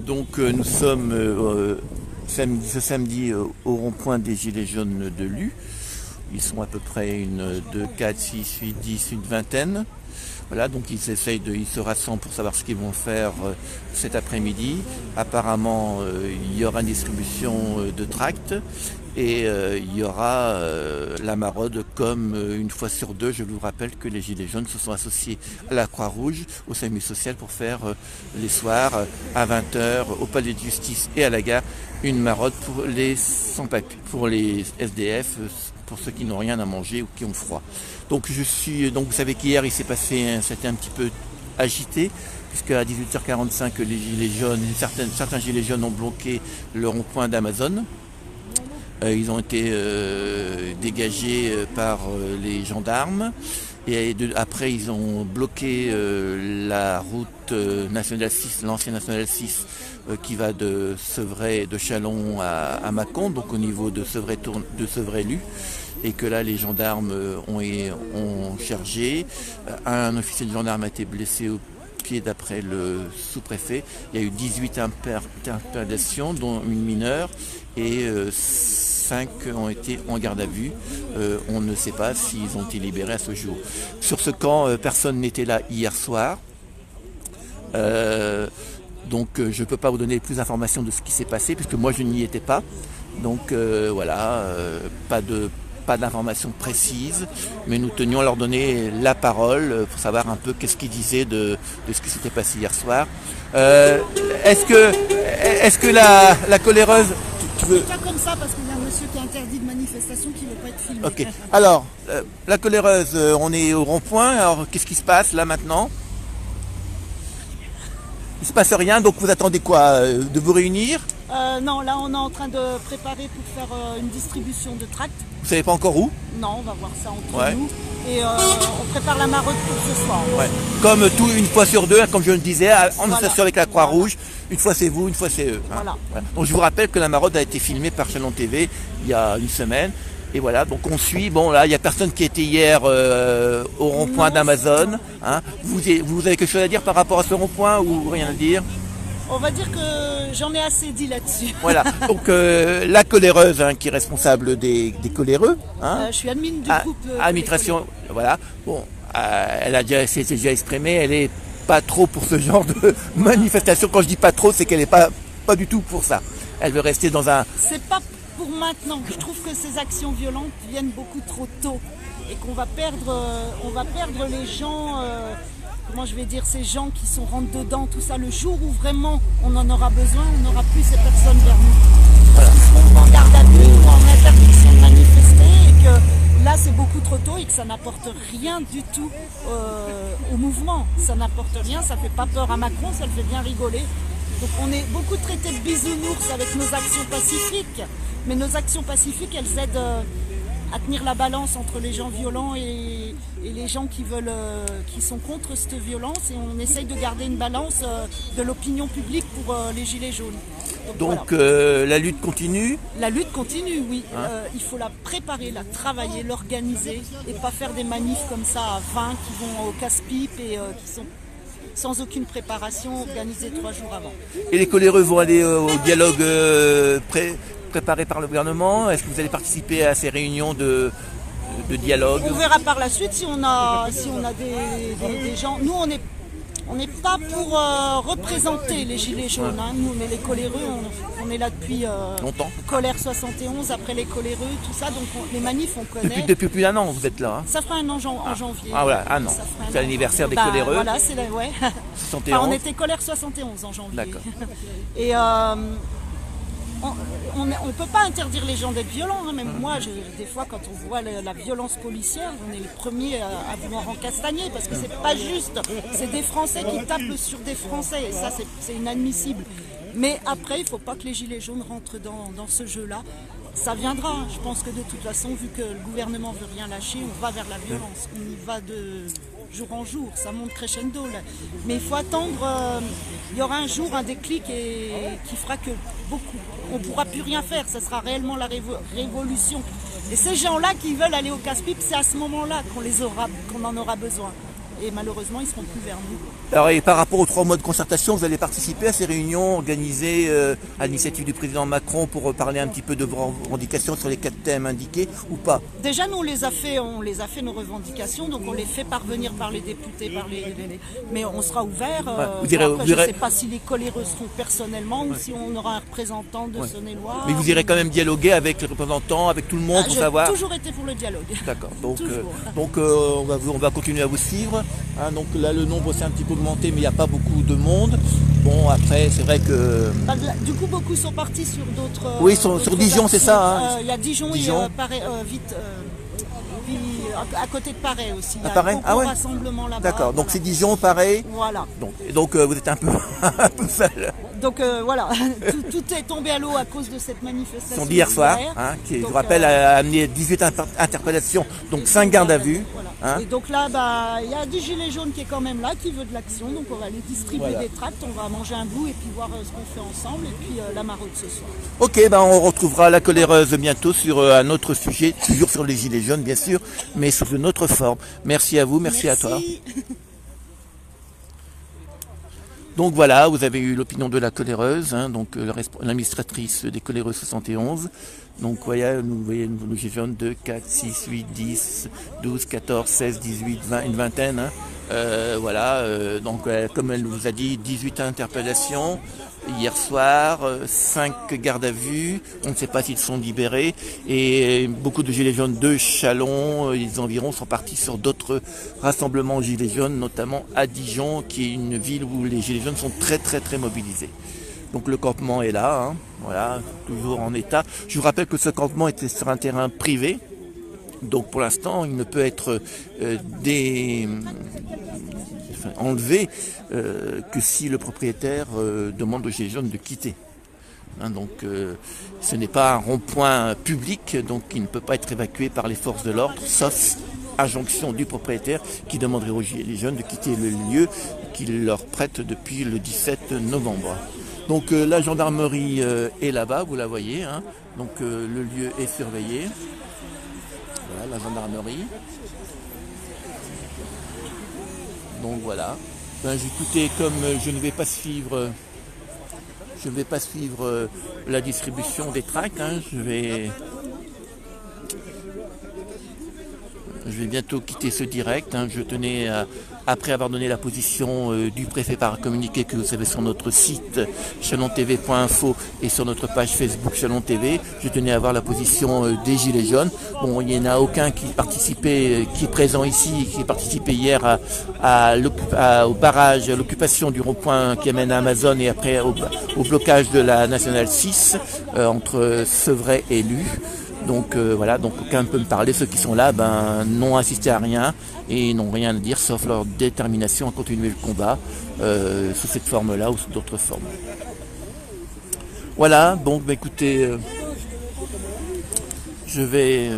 Nous sommes ce samedi au rond-point des Gilets jaunes de Lue. Ils sont à peu près une 2, 4, 6, 8, 10, une vingtaine. Voilà, donc ils se rassemblent pour savoir ce qu'ils vont faire cet après-midi. Apparemment, il y aura une distribution de tracts et il y aura la maraude comme une fois sur deux. Je vous rappelle que les Gilets jaunes se sont associés à la Croix-Rouge, au SAMU social pour faire les soirs à 20 h au palais de justice et à la gare une maraude pour les sans-papiers, pour les SDF, pour ceux qui n'ont rien à manger ou qui ont froid. Donc vous savez qu'hier il s'est passé, c'était un petit peu agité, puisque à 18h45 les gilets jaunes, certains gilets jaunes ont bloqué le rond-point d'Amazon. Ils ont été dégagés par les gendarmes et après ils ont bloqué la route nationale 6, l'ancienne nationale 6 qui va de Sevray, de Châlons à Mâcon, donc au niveau de Sevray-Lue, et que là les gendarmes ont chargé. Un officier de gendarme a été blessé au pied d'après le sous-préfet. Il y a eu 18 interpellations, dont une mineure, et 5 ont été en garde à vue. On ne sait pas s'ils ont été libérés à ce jour. Sur ce camp, personne n'était là hier soir. Donc je ne peux pas vous donner plus d'informations de ce qui s'est passé, puisque moi je n'y étais pas. Donc voilà, pas d'informations précises, mais nous tenions à leur donner la parole pour savoir un peu qu'est-ce qu'ils disaient de ce qui s'était passé hier soir. Est-ce que la coléreuse... C'est le cas comme ça parce qu'il y a un monsieur qui est interdit de manifestation qui ne veut pas être filmé. Ok. Alors, la coléreuse, on est au rond-point. Alors, qu'est-ce qui se passe là maintenant? Il se passe rien, donc vous attendez quoi? De vous réunir? Non, là on est en train de préparer pour faire une distribution de tracts. Vous savez pas encore où? Non, on va voir ça entre nous. Et on prépare la maraude pour ce soir. Ouais. Comme tout, une fois sur deux, comme je le disais, on s'assure avec la Croix-Rouge. Une fois c'est vous, une fois c'est eux. Voilà. Donc je vous rappelle que la maraude a été filmée par Châlons TV il y a une semaine. Et voilà, donc on suit. Bon là, il n'y a personne qui était hier au rond-point d'Amazon. Hein. Vous avez quelque chose à dire par rapport à ce rond-point ou rien à dire? On va dire que j'en ai assez dit là-dessus. Voilà, donc la coléreuse qui est responsable des coléreux. Hein, je suis admin du groupe. Administration, voilà. Bon, s'est déjà exprimée, elle est pas trop pour ce genre de manifestation. Quand je dis pas trop, c'est qu'elle est pas du tout pour ça. Elle veut rester dans un... C'est pas pour maintenant. Je trouve que ces actions violentes viennent beaucoup trop tôt et qu'on va perdre, les gens... comment je vais dire, ces gens qui sont rentrent dedans, tout ça, le jour où vraiment on en aura besoin, on n'aura plus ces personnes vers nous. Voilà. Ils seront en garde à vue ou en interdiction de manifester, et que là c'est beaucoup trop tôt et que ça n'apporte rien du tout au mouvement. Ça n'apporte rien, ça fait pas peur à Macron, ça le fait bien rigoler. Donc on est beaucoup traités de bisounours avec nos actions pacifiques, mais nos actions pacifiques elles aident à tenir la balance entre les gens violents et les gens qui sont contre cette violence, et on essaye de garder une balance de l'opinion publique pour les gilets jaunes. Donc voilà. La lutte continue? La lutte continue, oui. Hein, il faut la préparer, la travailler, l'organiser et pas faire des manifs comme ça à 20 qui vont au casse-pipe et qui sont sans aucune préparation, organisés 3 jours avant. Et les coléreux vont aller au dialogue préparé par le gouvernement? Est-ce que vous allez participer à ces réunions de dialogue? On verra par la suite si on a des gens. Nous, on n'est pas pour représenter les gilets jaunes. Hein. Nous, on est les coléreux, on est là depuis longtemps. Colère 71, après les coléreux, tout ça. Donc les manifs, on connaît. Depuis plus d'un an, vous êtes là. Hein. Ça fera un an en janvier. Ah voilà, un an. C'est l'anniversaire des coléreux. Voilà, c'est la, ouais. 71. Enfin, on était Colère 71 en janvier. D'accord. Et on ne peut pas interdire les gens d'être violents. Hein. Même moi, des fois, quand on voit la violence policière, on est les premiers à vouloir en castagner parce que c'est pas juste. C'est des Français qui tapent sur des Français et ça, c'est inadmissible. Mais après, il ne faut pas que les gilets jaunes rentrent dans ce jeu-là. Ça viendra. Je pense que de toute façon, vu que le gouvernement ne veut rien lâcher, on va vers la violence. On y va de jour en jour. Ça monte crescendo. Là. Mais il faut attendre. Il y aura un jour un déclic qui fera que on ne pourra plus rien faire. Ça sera réellement la révolution. Et ces gens-là qui veulent aller au casse-pipe, c'est à ce moment-là qu'on en aura besoin. et malheureusement ils seront plus vers nous. Alors, et par rapport aux 3 mois de concertation, vous allez participer à ces réunions organisées à l'initiative du président Macron pour parler un petit peu de vos revendications sur les 4 thèmes indiqués ou pas? Déjà nous on les a fait nos revendications, donc on les fait parvenir par les députés, mais on sera ouvert. Je ne sais pas si les coléreux seront personnellement ou si on aura un représentant de Saône-et-Loire. Mais vous irez quand même dialoguer avec les représentants, avec tout le monde pour savoir. J'ai toujours été pour le dialogue. D'accord. Donc on va continuer à vous suivre. Hein, donc là le nombre s'est un petit peu augmenté, mais il n'y a pas beaucoup de monde. Bon, après c'est vrai que. Du coup beaucoup sont partis sur d'autres. Oui, sur Dijon, c'est ça. Il y a Dijon. Et Paris, à côté de Paris aussi. Il y a Paris, rassemblement là-bas. D'accord. Donc c'est Dijon, Paris. Voilà. Donc vous êtes un peu seul. Donc voilà, tout est tombé à l'eau à cause de cette manifestation d'hier soir, hein, qui, je vous rappelle, a amené 18 interpellations, donc 5 gardes à vue. Hein. Et donc là, il y a du gilet jaune qui est quand même là, qui veut de l'action, donc on va aller distribuer des tracts, on va manger un bout et puis voir ce qu'on fait ensemble, et puis la maraude ce soir. Ok, on retrouvera la coléreuse bientôt sur un autre sujet, toujours sur les gilets jaunes bien sûr, mais sous une autre forme. Merci à vous, merci. À toi. Donc voilà, vous avez eu l'opinion de la coléreuse, hein, donc l'administratrice des coléreuses 71. Donc voilà, vous voyez nos gilets jaunes 2, 4, 6, 8, 10, 12, 14, 16, 18, 20, une vingtaine. Hein. Donc comme elle vous a dit, 18 interpellations. Hier soir, 5 gardes à vue, on ne sait pas s'ils sont libérés, et beaucoup de gilets jaunes de Châlons, les environs sont partis sur d'autres rassemblements gilets jaunes, notamment à Dijon, qui est une ville où les gilets jaunes sont très mobilisés. Donc le campement est là, hein, voilà, toujours en état. Je vous rappelle que ce campement était sur un terrain privé, donc pour l'instant il ne peut être enlevé que si le propriétaire demande aux gilets jaunes de quitter. Hein, donc ce n'est pas un rond-point public, donc il ne peut pas être évacué par les forces de l'ordre, sauf injonction du propriétaire qui demanderait aux gilets jaunes de quitter le lieu qu'il leur prête depuis le 17 novembre. Donc la gendarmerie est là-bas, vous la voyez, hein, donc le lieu est surveillé. Voilà la gendarmerie. Donc voilà. Écoutez, comme je ne vais pas suivre la distribution des tracts, hein, je vais bientôt quitter ce direct. Hein. Je tenais, après avoir donné la position du préfet par communiqué que vous savez sur notre site chalontv.info et sur notre page Facebook Chalon TV, je tenais à avoir la position des Gilets jaunes. Bon, il n'y en a aucun qui participait, qui est présent ici, qui participait hier au barrage, à l'occupation du rond-point qui amène à Amazon et après au blocage de la Nationale 6 entre Sevray et Lue. Donc voilà, donc aucun peut me parler, ceux qui sont là n'ont assisté à rien et n'ont rien à dire sauf leur détermination à continuer le combat sous cette forme-là ou sous d'autres formes. Voilà, donc écoutez, je vais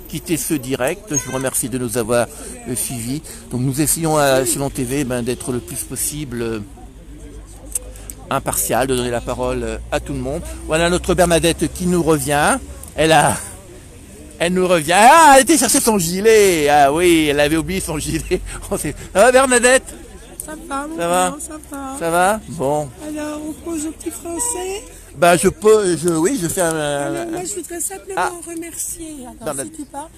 quitter ce direct, je vous remercie de nous avoir suivis. Donc nous essayons à Chalon TV d'être le plus possible impartial, de donner la parole à tout le monde. Voilà notre Bernadette qui nous revient. Elle nous revient. Ah, elle était chercher son gilet. Ah oui, elle avait oublié son gilet. Ça va Bernadette? Ça va, ça va. Ça va? Bon. Alors, on pose au petit français. Je fais un... Moi, je voudrais simplement remercier, si tu parles,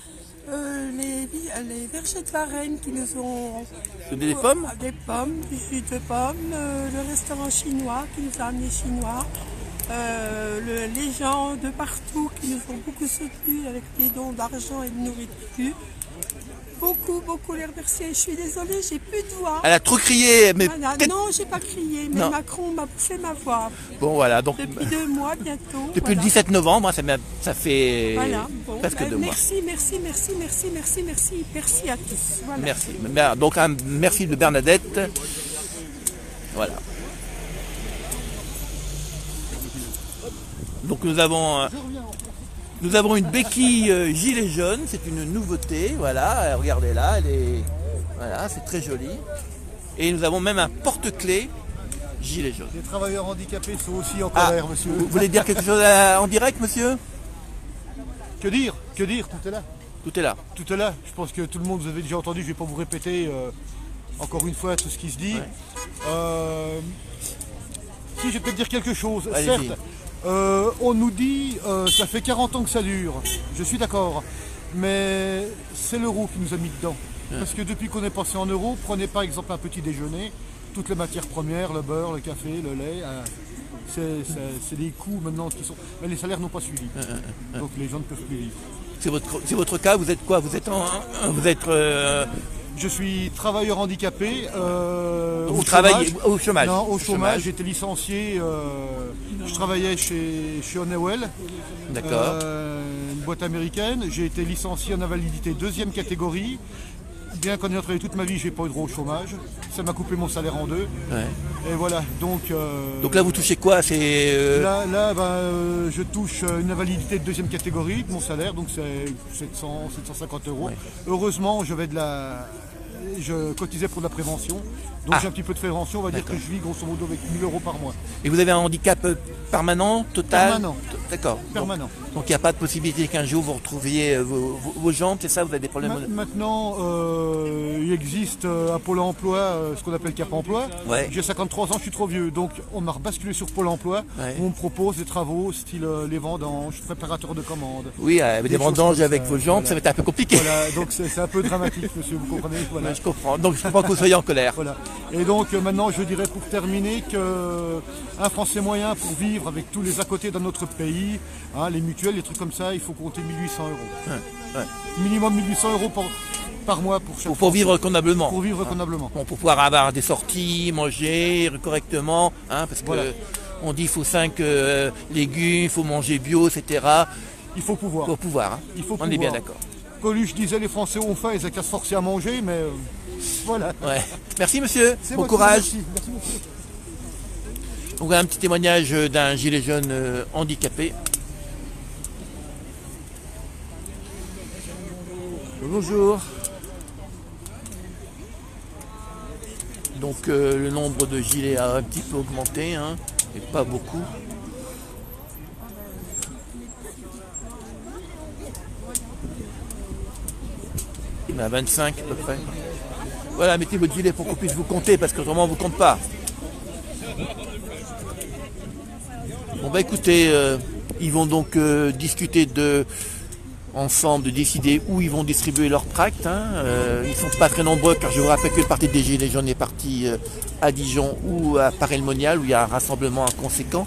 les vergers de Varennes qui nous ont donné des pommes? Des pommes, du jus de pommes, le restaurant chinois qui nous a amené chinois. Les gens de partout qui nous ont beaucoup soutenus avec des dons d'argent et de nourriture. Beaucoup les remercier. Je suis désolée, j'ai plus de voix. Elle a trop crié, mais non, j'ai pas crié, mais non. Macron m'a bouffé ma voix. Bon voilà, donc depuis 2 mois bientôt. Depuis le 17 novembre, ça fait presque 2 mois. Merci à tous. Voilà. Merci. Donc merci de Bernadette. Voilà. Donc nous avons une béquille gilet jaune, c'est une nouveauté, voilà, regardez là, voilà, c'est très joli. Et nous avons même un porte-clés gilet jaune. Les travailleurs handicapés sont aussi en colère, monsieur. Vous voulez dire quelque chose en direct, monsieur? Que dire, tout est là. Tout est là. Tout est là, je pense que tout le monde vous avez déjà entendu, je ne vais pas vous répéter. encore une fois, tout ce qui se dit. Ouais. Si je peux te dire quelque chose, Allez-y. certes, on nous dit ça fait 40 ans que ça dure, je suis d'accord, mais c'est l'euro qui nous a mis dedans. Parce que depuis qu'on est passé en euros, prenez par exemple un petit déjeuner, toutes les matières premières, le beurre, le café, le lait, c'est des coûts maintenant qui sont... Mais les salaires n'ont pas suivi, donc les gens ne peuvent plus vivre. C'est votre cas, vous êtes quoi? Vous êtes Je suis travailleur handicapé. vous travaillez au chômage? Non, au chômage. J'étais licencié. Je travaillais chez Honeywell, D'accord. une boîte américaine. J'ai été licencié en invalidité deuxième catégorie. Bien qu'en ayant travaillé toute ma vie, j'ai pas eu droit au chômage. Ça m'a coupé mon salaire en deux. Ouais. Et voilà. Donc là, vous touchez quoi? C'est là, je touche une invalidité de deuxième catégorie de mon salaire, donc c'est 750 euros. Ouais. Heureusement, je cotisais pour de la prévention, donc j'ai un petit peu de prévention, on va dire que je vis grosso modo avec 1000 euros par mois. Et vous avez un handicap permanent, total? Permanent. D'accord. Permanent. Donc il n'y a pas de possibilité qu'un jour vous retrouviez vos jambes, c'est ça? Vous avez des problèmes? Maintenant, il existe à Pôle emploi ce qu'on appelle Cap emploi. Ouais. J'ai 53 ans, je suis trop vieux, donc on m'a rebasculé sur Pôle emploi. Ouais. Où on me propose des travaux style les vendanges, préparateur de commandes. Oui, avec des vendanges avec vos jambes, voilà. ça va être un peu compliqué. Voilà, donc c'est un peu dramatique, monsieur, vous comprenez, voilà. Ouais, je comprends. Donc je comprends que vous soyez en colère. Voilà. Et donc maintenant, je dirais pour terminer qu'un Français moyen pour vivre avec tous les à côté dans notre pays, hein, les mutuelles, les trucs comme ça, il faut compter 1800 euros. Ouais. Minimum 1800 euros par mois pour chaque Pour vivre convenablement. Pour vivre convenablement. Bon, pour pouvoir avoir des sorties, manger correctement, hein, parce que Voilà. on dit qu'il faut 5 légumes, il faut manger bio, etc. Il faut pouvoir. Pour pouvoir. Hein. Il faut On pouvoir. est bien d'accord. Coluche disait les Français ont faim, ils n'ont qu'à se forcer à manger, mais voilà. Ouais. Merci monsieur, C'est bon moi qui vous courage. remercie. Merci beaucoup. On a un petit témoignage d'un gilet jaune handicapé. Bonjour. Donc le nombre de gilets a un petit peu augmenté, hein, et pas beaucoup. Il y en a 25 à peu près. Voilà, mettez votre gilet pour qu'on puisse vous compter, parce qu'autrement on ne vous compte pas. Bon bah écoutez, ils vont donc discuter ensemble de décider où ils vont distribuer leurs tracts. Hein. Ils ne sont pas très nombreux, car je vous rappelle que le parti des Gilets jaunes est parti à Dijon ou à Paray-le-Monial, où il y a un rassemblement conséquent.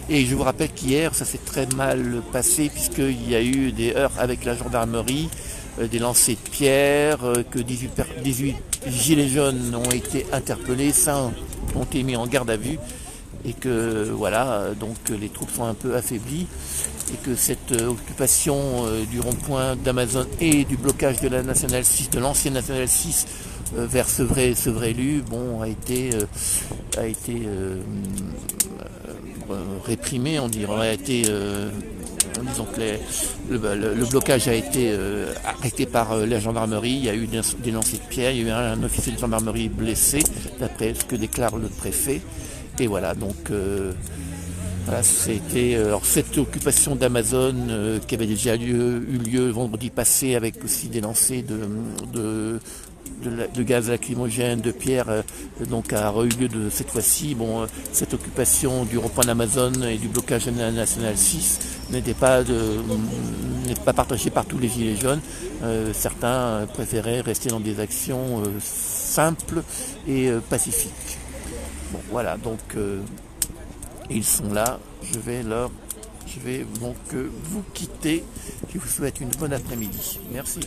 Et je vous rappelle qu'hier, ça s'est très mal passé, puisqu'il y a eu des heurts avec la gendarmerie, des lancers de pierres, que 18 gilets jaunes ont été interpellés, 5 ont été mis en garde à vue, et que voilà, donc les troupes sont un peu affaiblies, et que cette occupation du rond-point d'Amazon et du blocage de la Nationale 6, de l'ancienne Nationale 6 vers Sevré-Lu, bon, a été réprimé, on dirait, disons que le blocage a été arrêté par la gendarmerie. Il y a eu des lancers de pierre, il y a eu un officier de gendarmerie blessé, d'après ce que déclare le préfet. Et voilà, donc voilà, c'était cette occupation d'Amazon qui avait déjà eu lieu vendredi passé, avec aussi des lancers de gaz lacrymogène, de pierre, donc a eu lieu de cette fois-ci. Bon, cette occupation du rond-point d'Amazon et du blocage de la Nationale 6 n'est pas partagée par tous les gilets jaunes. Certains préféraient rester dans des actions simples et pacifiques. Bon, voilà, donc ils sont là. Je vais donc vous quitter. Je vous souhaite une bonne après-midi. Merci.